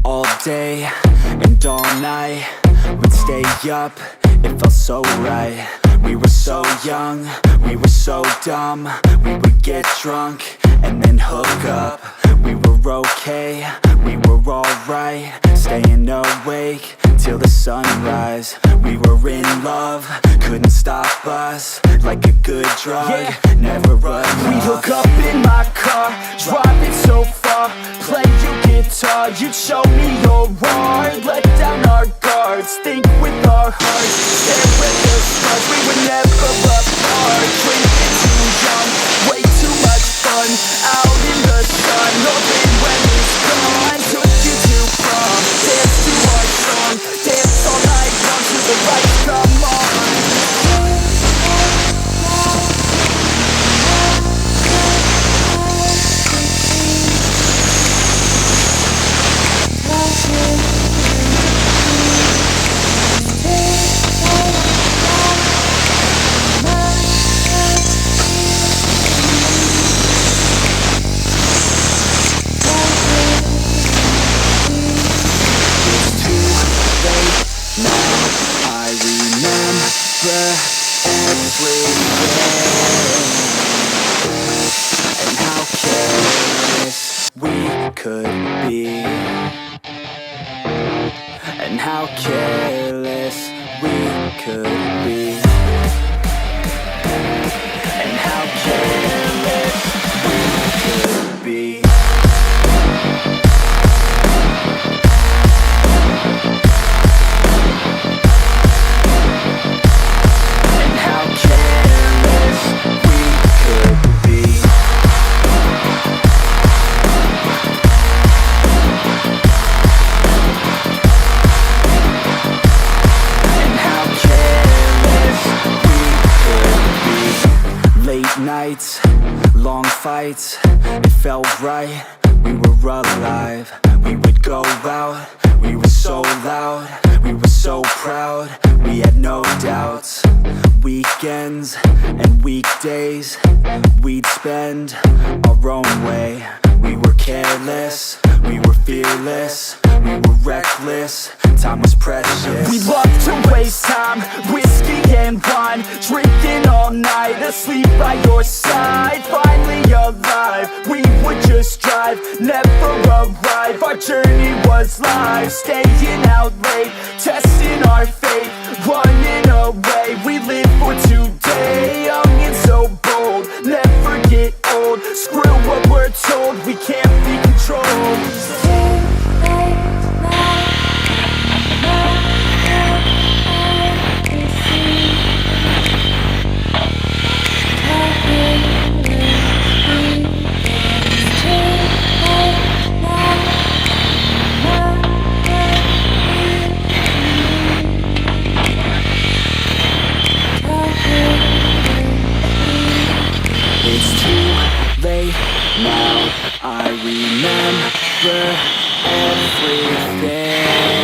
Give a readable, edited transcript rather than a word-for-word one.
All day and all night, we'd stay up, it felt so right. We were so young, we were so dumb. We would get drunk and then hook up. We were okay, we were alright, staying awake till the sunrise. We were in love, couldn't stop us, like a good drug, never enough. We'd hook up in my car, driving so far, play your guitar, you'd show me your art, let down our guards, think with our hearts, stare at the stars. We were never apart, drinking too young, way too much fun, out in the sun, hoping when it's gone, took you too far, dance to our song, dance all night long till the lights come on. And how careless we could be, and how careless we could be, and how careless we could be. Nights, long fights, it felt right, we were alive. We would go out, we were so loud, we were so proud, we had no doubts. Weekends and weekdays, we'd spend our own way. We were careless, we were fearless, we were reckless, time was precious. We loved to waste time, whiskey and wine, drinking all night, asleep by your side. Finally alive, we would just drive, never arrive. Our journey was life, staying out late, testing our fate, running away. We live for today, young and so bold, never get old. Screw what we're told, we can't be controlled. It's too late now, I remember everything.